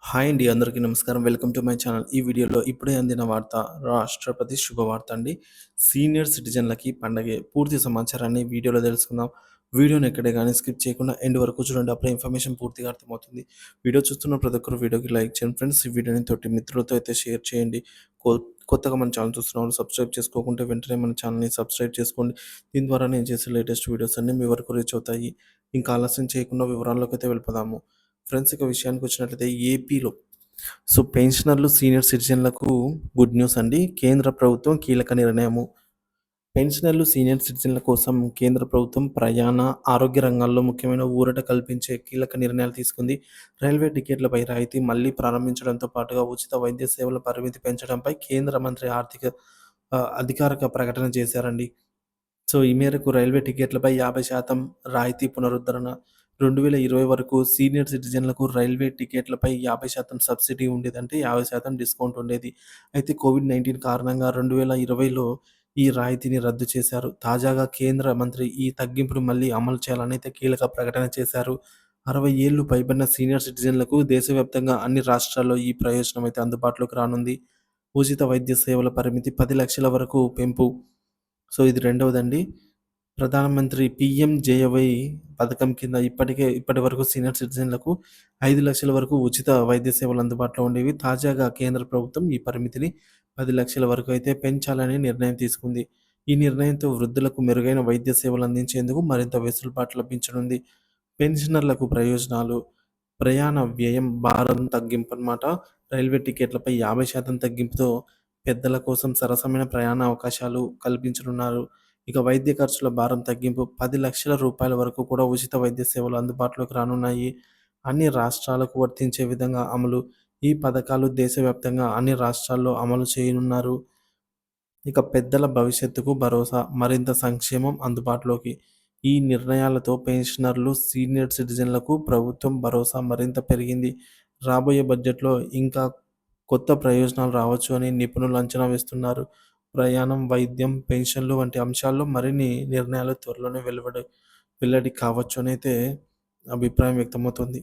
Hi అండి. అందరికీ నమస్కారం. Welcome to my channel. ఈ వీడియోలో ఇప్పుడే అందిన వార్త, రాష్ట్రపతి శుభవార్త అండి. సీనియర్ సిటిజన్‌లకి పండగే. పూర్తి సమాచారాన్ని వీడియోలో తెలుసుకుందాం. వీడియోని ఎక్కడే గాని స్కిప్ చేయకుండా ఎండ్ వరకు చూడండి. అప్పుడే ఇన్ఫర్మేషన్ పూర్తిగా అర్థమవుతుంది. వీడియో చూస్తున్న ప్రతి ఒక్కరు వీడియోకి లైక్ చేయండి ఫ్రెండ్స్. ఈ వీడియోని తోటి మిత్రులతో అయితే షేర్ చేయండి. కొ కొత్తగా మన ఛానల్ చూస్తున్న వాళ్ళు సబ్స్క్రైబ్ చేసుకోకుంటే వెంటనే మన ఛానల్‌ని సబ్స్క్రైబ్ చేసుకోండి. దీని ద్వారా నేను చేసే లేటెస్ట్ వీడియోస్ అన్నీ మీ వరకు రీచ్ అవుతాయి. ఇంకా ఆలస్యం చేయకుండా వివరాల్లోకి అయితే వెళ్ళిపోదాము. ఫ్రెండ్స్, ఇక విషయానికి వచ్చినట్లయితే ఏపీలో పెన్షనర్లు, సీనియర్ సిటిజన్లకు గుడ్ న్యూస్ అండి. కేంద్ర ప్రభుత్వం కీలక నిర్ణయము. పెన్షనర్లు, సీనియర్ సిటిజన్ల కోసం కేంద్ర ప్రభుత్వం ప్రయాణ, ఆరోగ్య రంగాల్లో ముఖ్యమైన ఊరట కల్పించే కీలక నిర్ణయాలు తీసుకుంది. రైల్వే టికెట్లపై రాయితీ మళ్లీ ప్రారంభించడంతో పాటుగా ఉచిత వైద్య సేవల పరిమితి పెంచడంపై కేంద్ర మంత్రి అధికారిక ప్రకటన చేశారండి. ఈ మేరకు రైల్వే టికెట్లపై 50% రాయితీ పునరుద్ధరణ. 2020 వరకు సీనియర్ సిటిజన్లకు రైల్వే టికెట్లపై 50% సబ్సిడీ ఉండేదంటే 50% డిస్కౌంట్ ఉండేది. అయితే కోవిడ్-19 కారణంగా 2020లో ఈ రాయితీని రద్దు చేశారు. తాజాగా కేంద్ర మంత్రి ఈ తగ్గింపును మళ్లీ అమలు చేయాలని అయితే కీలక ప్రకటన చేశారు. 60 ఏళ్లు పైబడిన సీనియర్ సిటిజన్లకు దేశవ్యాప్తంగా అన్ని రాష్ట్రాల్లో ఈ ప్రయోజనం అయితే అందుబాటులోకి రానుంది. ఉచిత వైద్య సేవల పరిమితి 10 లక్షల వరకు పెంపు. ఇది రెండవదండి. ప్రధానమంత్రి పీఎంజేఏవై పథకం కింద ఇప్పటివరకు సీనియర్ సిటిజన్లకు 5 లక్షల వరకు ఉచిత వైద్య సేవలు అందుబాటులో ఉండేవి. తాజాగా కేంద్ర ప్రభుత్వం ఈ పరిమితిని 10 లక్షల వరకు అయితే పెంచాలని నిర్ణయం తీసుకుంది. ఈ నిర్ణయంతో వృద్ధులకు మెరుగైన వైద్య సేవలు అందించేందుకు మరింత వెసులుబాటు లభించనుంది. పెన్షనర్లకు ప్రయోజనాలు. ప్రయాణ వ్యయం భారం తగ్గింపు అన్నమాట. రైల్వే టికెట్లపై 50% తగ్గింపుతో పెద్దల కోసం సరసమైన ప్రయాణ అవకాశాలు కల్పించనున్నారు. ఇక వైద్య ఖర్చుల భారం తగ్గింపు. 10 లక్షల రూపాయల వరకు కూడా ఉచిత వైద్య సేవలు అందుబాటులోకి రానున్నాయి. అన్ని రాష్ట్రాలకు వర్తించే విధంగా అమలు. ఈ పథకాలు దేశవ్యాప్తంగా అన్ని రాష్ట్రాల్లో అమలు చేయనున్నారు. ఇక పెద్దల భవిష్యత్తుకు భరోసా, మరింత సంక్షేమం అందుబాటులోకి. ఈ నిర్ణయాలతో పెన్షనర్లు, సీనియర్ సిటిజన్లకు ప్రభుత్వం భరోసా మరింత పెరిగింది. రాబోయే బడ్జెట్‌లో ఇంకా కొత్త ప్రయోజనాలు రావచ్చు అని నిపుణులు అంచనా వేస్తున్నారు. ప్రయాణం, వైద్యం, పెన్షన్లు వంటి అంశాల్లో మరిన్ని నిర్ణయాలు త్వరలోనే వెల్లడి కావచ్చనైతే అభిప్రాయం వ్యక్తమవుతుంది.